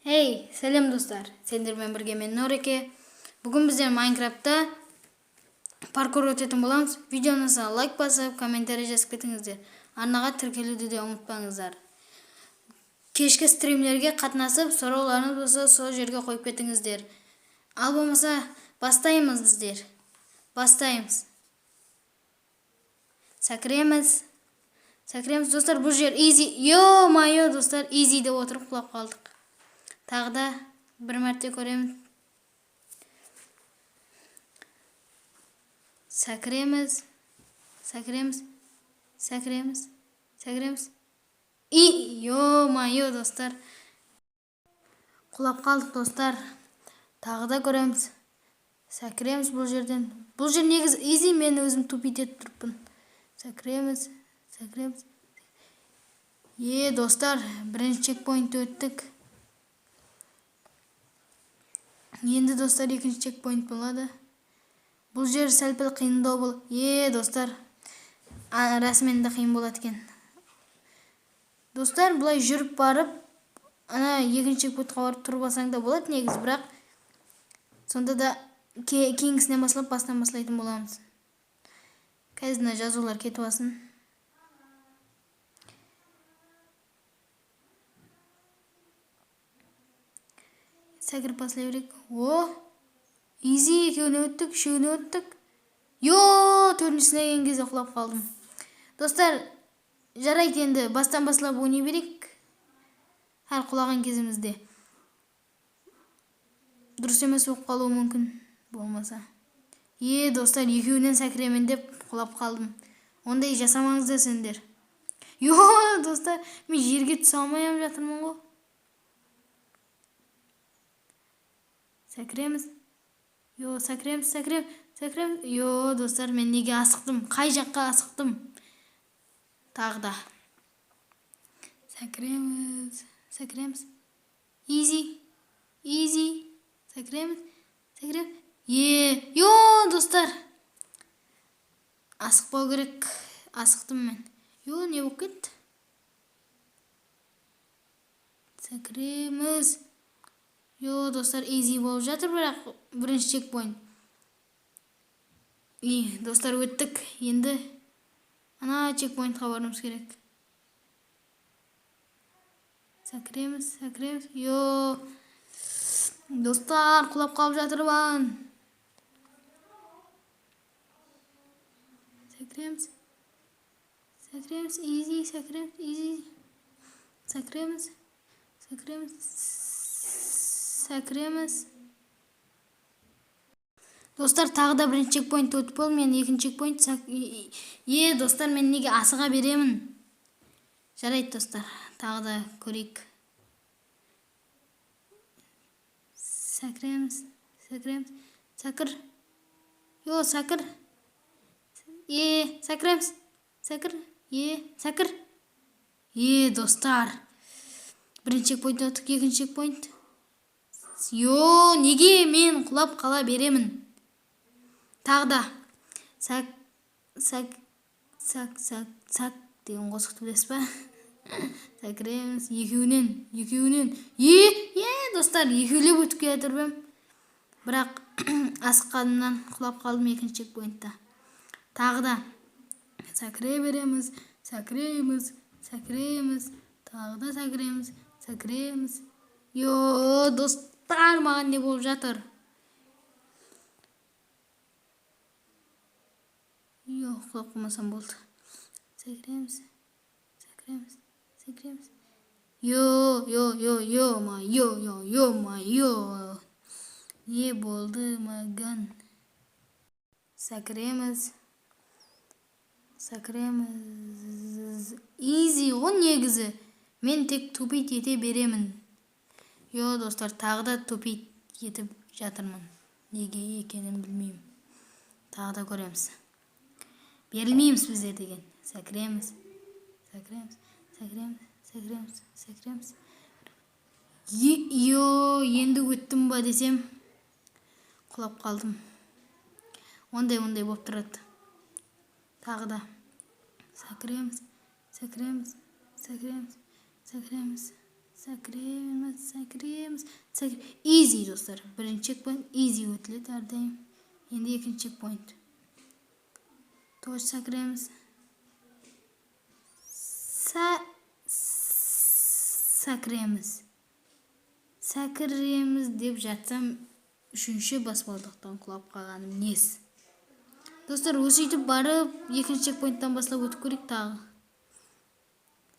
Hey, selam dostlar. Sendirmen birge men Noreке. Bugün bizler Minecraft'ta parkur ötетін bolamыз. Videonuza like basıp, kommentariy жазып кетіңіздер. Арнаға тіркелуді де ұмытпаңыздар. Кешкі стримлерге қатынасып, сұрауларыңыз болса, сол жерге қойып кетіңіздер. Ал болмаса, бастаймыз біздер. Бастаймыз. Сәкіреміз достар, бұл жер easy. Йо-майо достар, easy деп отырып құлап қалдық. Тағы да бір мәрте көремін. Сәкіреміз. Йо-майо достар. Құлап қалдық достар. Тағы да көреміз. Сәкіреміз бұл жерден. Бұл жер негіз easy, мен өзім тупит етіп тұрыппын. Сәкіреміз. Достар, бірінші чекпоинт өттік. Енді достар екінші чекпоинт болады. Бұл жер сәл-пәл қиындау бол. Достар, расымен де қиын болады екен. Достар, бұлай жүріп барып, ана екінші чекпоинтқа барып тұрып алсаң да болады негіз, бірақ сонда да кейінгісінен бастан бастайтын боламыз. Қазір жазулар кетіп алсын. Сәкіріп басылай берек. Easy, екеуіне өттік, үшеуіне өттік. Төртіншісіне келген кезде құлап қалдым. Достар, жарайды енді бастан басылап ойнай берек. Әр құлаған кезімізде. Дұрыс емес болып қалуы мүмкін болмаса. Достар, екеуінен сәкіремен деп құлап қалдым. Ондай жасамаңыздар сендер. Достар, мен жерге түсе алмайам жатырмын ғой. Сәкіреміз. Сәкіреміз. Достар, мен неге асықтым? Қай жаққа асықтым? Тағы да. Сәкіреміз. Easy. Сәкіреміз. Достар. Асықпау керек. Асықтым мен. Не болып кетті? Сәкіреміз. Достар, easy болып жатыр, бірақ бірінші чекпоинт. Достар, өттік. Енді ана чекпоинтқа барымыз керек. Сәкіреміз. Достар, құлап қалып жатырмын. Сәкіреміз. Easy. Сәкіреміз. Достар, тағы да бірінші чекпоинт өтіп бол, мен екінші чекпоинт. Достар, мен неге асыға беремін? Жарайды достар, тағы да көрейік. Сәкіреміз. Сәкір. Сәкір. Достар. Бірінші чекпоинт өттік, екінші чекпоинт. Неге мен құлап қала беремін? Тағы да. Сәк деген қосықты білес па? Сәкіреміз. Екеуінен. Достар, екеулеп өтіп келе тұрбем. Бірақ асыққанымнан құлап қалдым екінші чекпоинтта. Тағы да. Сәкіре береміз. Тағы да сәкіреміз. Достар, маған не болып жатыр? Құлап қалмасам болды. Сәкіреміз. Не болды маған? Сәкіреміз. Easy ғой негізі. Мен тек тупит ете беремін. Достар, тағы да тупит етіп жатырмын. Неге екенін білмеймін. Тағы да көреміз. Берілмейміз біздер деген. Сәкіреміз. Енді өттім ба десем, құлап қалдым. Ондай болып тұрады. Тағы да. Сәкіреміз. Сәкіреміз. Easy достар. Birinchi checkpoint easy o'tiladi har doim. Endi ikkinchi checkpoint. To'g'ri sakraymiz. Sakraymiz deb jatsam 3-basboldiqdan qulab qolganim nes. Dostlar, o'sitib barib, ikkinchi checkpointdan boshlab o'tib ko'rik tag'i.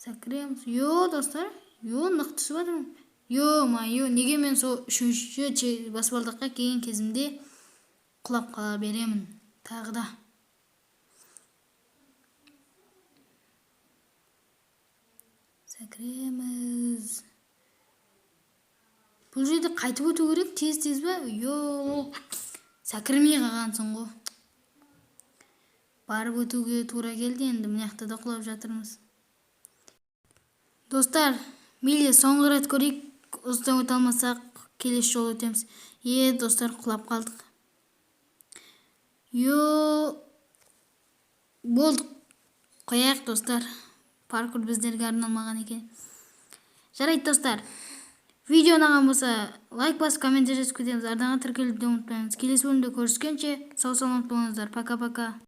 Sakraymiz. Yo dostlar, yo niqtisi bormi? Yo, nega men 3-basboldiqqa kelgan kezimda qulab qola beraman tag'ida. Sakraymiz. Bu yerda qaytib o'tib kerak, tez-tezmi? Yo, sakramay qolgansan-ku. Barib o'tuvga to'g'ri keldi endi, bu yoqda qulab jatirmiz. Dostlar, mayli so'nggi ret ko'rik, o'zidan o'ta olmasak, kelish yo'l o'tamiz. Dostlar, qulab qoldik. Yo, bo'ldi. Qo'yaq dostlar. Parkur bizlarga arналмаган ekan. Jarayt dostlar. Video yoqgan bo'lsa, like bosib, komment yozib ketamiz. Ardag'a tirkilib unutmaymiz. Kelesi bölümde ko'rishguncha sog' salomat bo'linglar. Paka.